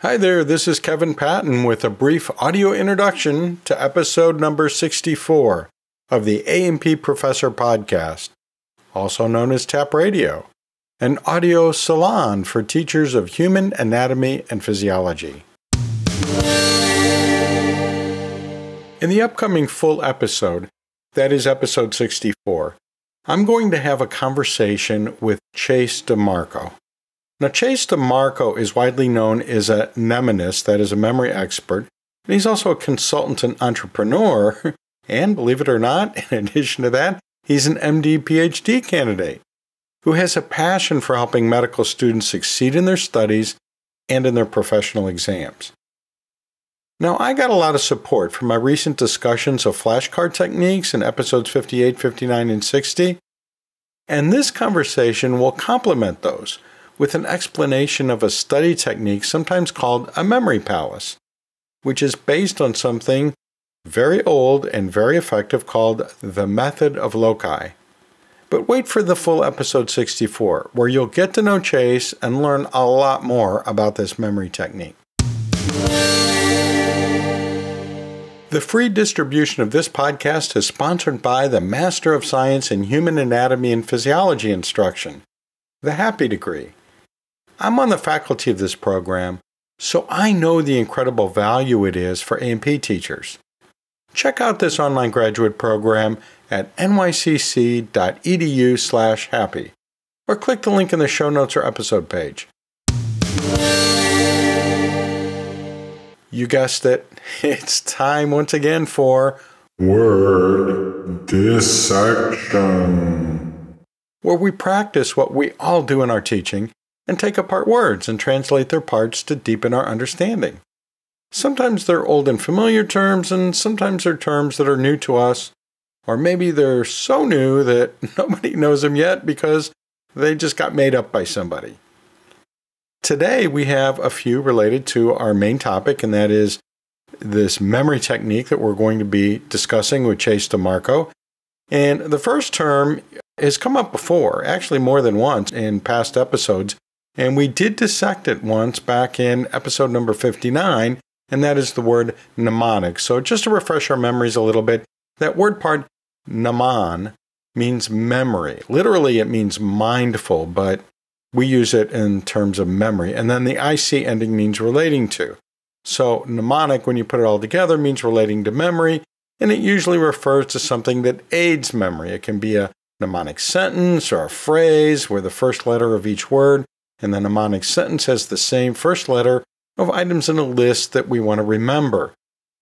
Hi there, this is Kevin Patton with a brief audio introduction to episode number 64 of the A&P Professor Podcast, also known as TAPP Radio, an audio salon for teachers of human anatomy and physiology. In the upcoming full episode, that is episode 64, I'm going to have a conversation with Chase DiMarco. Now, Chase DiMarco is widely known as a mnemonist, that is a memory expert, and he's also a consultant and entrepreneur, and believe it or not, in addition to that, he's an MD PhD candidate who has a passion for helping medical students succeed in their studies and in their professional exams. Now, I got a lot of support from my recent discussions of flashcard techniques in episodes 58, 59, and 60, and this conversation will complement those with an explanation of a study technique sometimes called a memory palace, which is based on something very old and very effective called the method of loci. But wait for the full episode 64, where you'll get to know Chase and learn a lot more about this memory technique. The free distribution of this podcast is sponsored by the Master of Science in Human Anatomy and Physiology instruction, the HAPI degree. I'm on the faculty of this program, so I know the incredible value it is for A&P teachers. Check out this online graduate program at nycc.edu/HAPI, or click the link in the show notes or episode page. You guessed it, it's time once again for Word Dissection, where we practice what we all do in our teaching and take apart words and translate their parts to deepen our understanding. Sometimes they're old and familiar terms, and sometimes they're terms that are new to us, or maybe they're so new that nobody knows them yet because they just got made up by somebody. Today we have a few related to our main topic, and that is this memory technique that we're going to be discussing with Chase DiMarco. And the first term has come up before, actually more than once in past episodes, and we did dissect it once back in episode number 59, and that is the word mnemonic. So just to refresh our memories a little bit, that word part, mnemon, means memory. Literally, it means mindful, but we use it in terms of memory. And then the IC ending means relating to. So mnemonic, when you put it all together, means relating to memory, and it usually refers to something that aids memory. It can be a mnemonic sentence or a phrase where the first letter of each word and the mnemonic sentence has the same first letter of items in a list that we want to remember.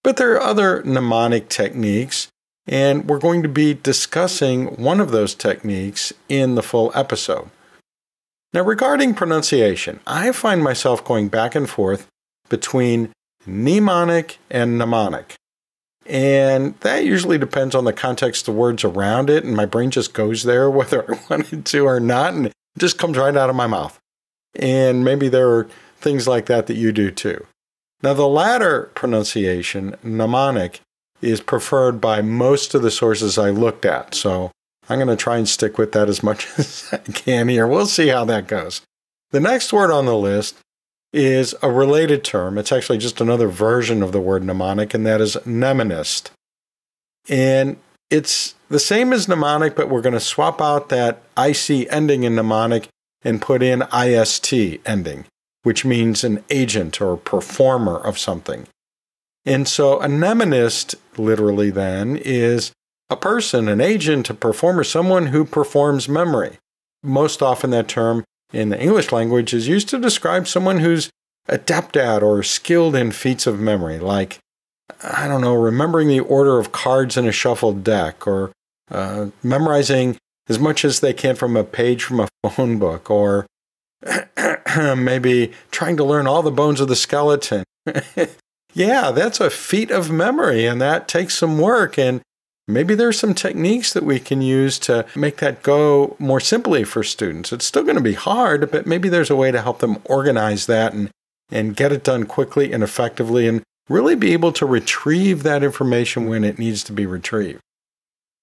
But there are other mnemonic techniques, and we're going to be discussing one of those techniques in the full episode. Now, regarding pronunciation, I find myself going back and forth between mnemonic and mnemonic. And that usually depends on the context of words around it, and my brain just goes there whether I wanted to or not, and it just comes right out of my mouth. And maybe there are things like that that you do too. Now, the latter pronunciation, mnemonic, is preferred by most of the sources I looked at, so I'm going to try and stick with that as much as I can here. We'll see how that goes. The next word on the list is a related term. It's actually just another version of the word mnemonic, and that is mnemonist. And it's the same as mnemonic, but we're going to swap out that IC ending in mnemonic and put in IST ending, which means an agent or performer of something. And so a mnemonist, literally then, is a person, an agent, a performer, someone who performs memory. Most often that term in the English language is used to describe someone who's adept at or skilled in feats of memory, like, remembering the order of cards in a shuffled deck, or memorizing as much as they can from a page from a phone book, or maybe trying to learn all the bones of the skeleton. Yeah, that's a feat of memory, and that takes some work, and maybe there's some techniques that we can use to make that go more simply for students. It's still going to be hard, but maybe there's a way to help them organize that and get it done quickly and effectively, and really be able to retrieve that information when it needs to be retrieved.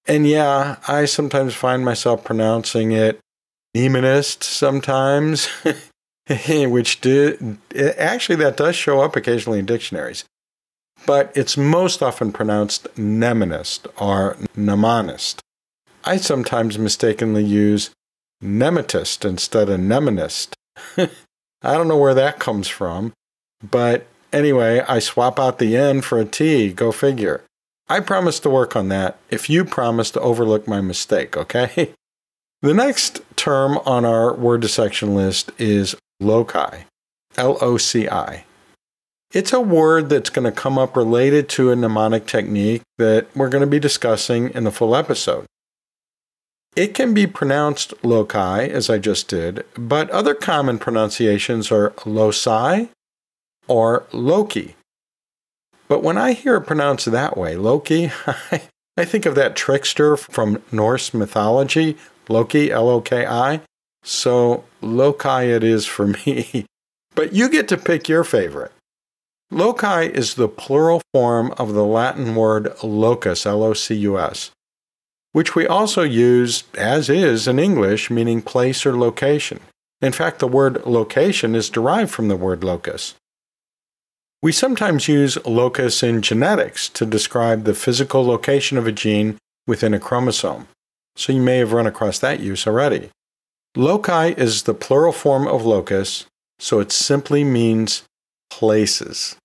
And yeah, I sometimes find myself pronouncing it mnemonist sometimes. Actually, that does show up occasionally in dictionaries. But it's most often pronounced mnemonist or mnemonist. I sometimes mistakenly use mnematist instead of mnemonist. I don't know where that comes from, but anyway, I swap out the N for a T, go figure. I promise to work on that if you promise to overlook my mistake, okay? The next term on our word dissection list is loci, L-O-C-I. It's a word that's going to come up related to a mnemonic technique that we're going to be discussing in the full episode. It can be pronounced loci, as I just did, but other common pronunciations are loci or Loki. But when I hear it pronounced that way, Loki, I think of that trickster from Norse mythology, Loki, L-O-K-I. So loci it is for me. But you get to pick your favorite. Loci is the plural form of the Latin word locus, L-O-C-U-S, which we also use as is in English, meaning place or location. In fact, the word location is derived from the word locus. We sometimes use locus in genetics to describe the physical location of a gene within a chromosome, so you may have run across that use already. Loci is the plural form of locus, so it simply means places.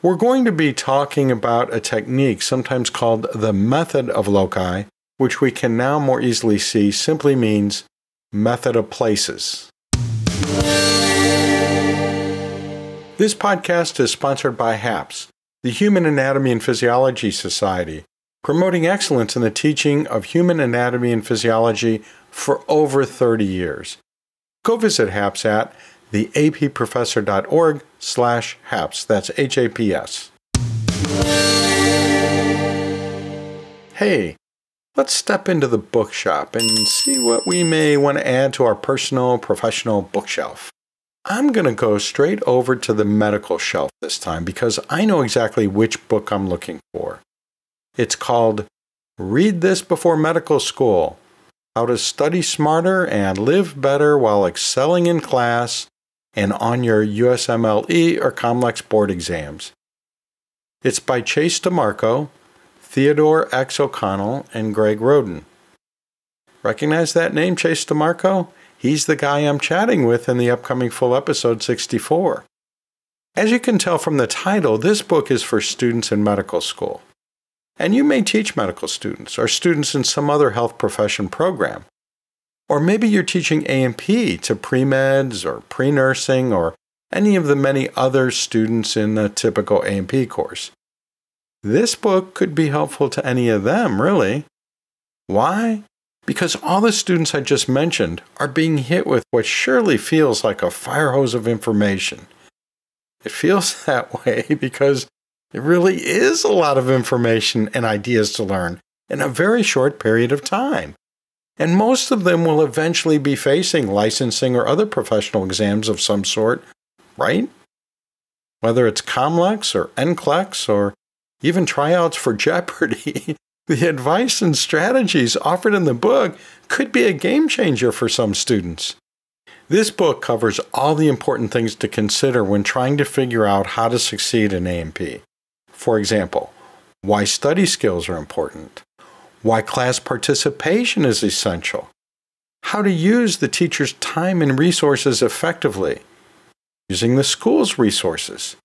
We're going to be talking about a technique sometimes called the method of loci, which we can now more easily see simply means method of places. This podcast is sponsored by HAPS, the Human Anatomy and Physiology Society, promoting excellence in the teaching of human anatomy and physiology for over 30 years. Go visit HAPS at theapprofessor.org/HAPS. That's HAPS. Hey, let's step into the bookshop and see what we may want to add to our personal, professional bookshelf. I'm going to go straight over to the medical shelf this time because I know exactly which book I'm looking for. It's called Read This Before Medical School: How to Study Smarter and Live Better While Excelling in Class and on Your USMLE or COMLEX board exams. It's by Chase DiMarco, Theodore X. O'Connell, and Greg Roden. Recognize that name, Chase DiMarco? He's the guy I'm chatting with in the upcoming full episode 64. As you can tell from the title, this book is for students in medical school. And you may teach medical students or students in some other health profession program. Or maybe you're teaching A&P to pre-meds or pre-nursing or any of the many other students in a typical A&P course. This book could be helpful to any of them, really. Why? Because all the students I just mentioned are being hit with what surely feels like a fire hose of information. It feels that way because it really is a lot of information and ideas to learn in a very short period of time. And most of them will eventually be facing licensing or other professional exams of some sort, right? Whether it's COMLEX or NCLEX or even tryouts for Jeopardy, the advice and strategies offered in the book could be a game changer for some students. This book covers all the important things to consider when trying to figure out how to succeed in A&P. For example, why study skills are important, why class participation is essential, how to use the teacher's time and resources effectively, using the school's resources,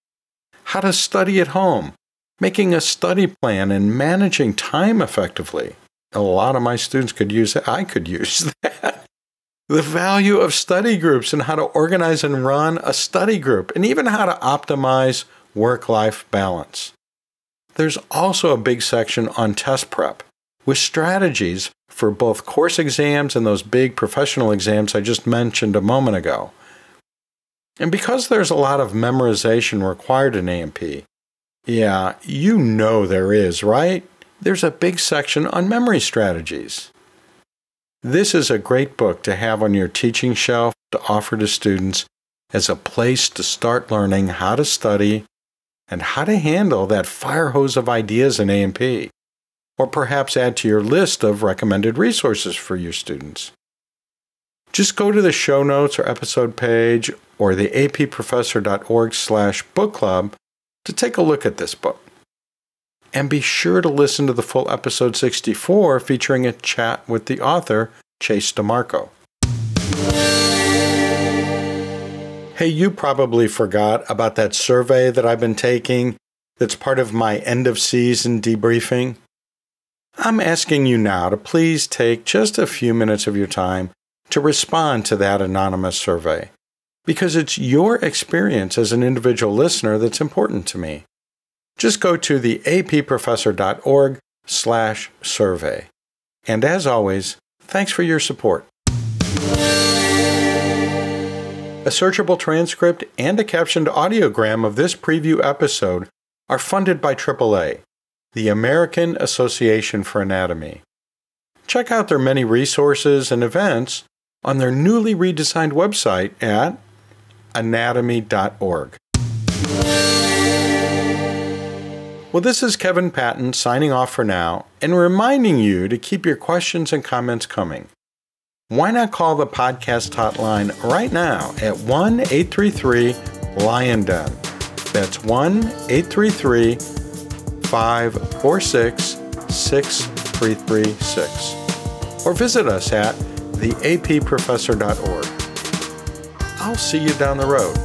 how to study at home, making a study plan and managing time effectively. A lot of my students could use that. I could use that. The value of study groups and how to organize and run a study group, and even how to optimize work-life balance. There's also a big section on test prep with strategies for both course exams and those big professional exams I just mentioned a moment ago. And because there's a lot of memorization required in A&P, yeah, you know there is, right? There's a big section on memory strategies. This is a great book to have on your teaching shelf to offer to students as a place to start learning how to study and how to handle that fire hose of ideas in A&P, or perhaps add to your list of recommended resources for your students. Just go to the show notes or episode page or the approfessor.org/book club to take a look at this book. And be sure to listen to the full episode 64 featuring a chat with the author, Chase DiMarco. Hey, you probably forgot about that survey that I've been taking that's part of my end-of-season debriefing. I'm asking you now to please take just a few minutes of your time to respond to that anonymous survey, because it's your experience as an individual listener that's important to me. Just go to the approfessor.org/survey. And as always, thanks for your support. A searchable transcript and a captioned audiogram of this preview episode are funded by AAA, the American Association for Anatomy. Check out their many resources and events on their newly redesigned website at anatomy.org. Well, this is Kevin Patton signing off for now and reminding you to keep your questions and comments coming. Why not call the podcast hotline right now at 1-833-LION-DEN. That's 1-833-546-6336. Or visit us at theapprofessor.org. I'll see you down the road.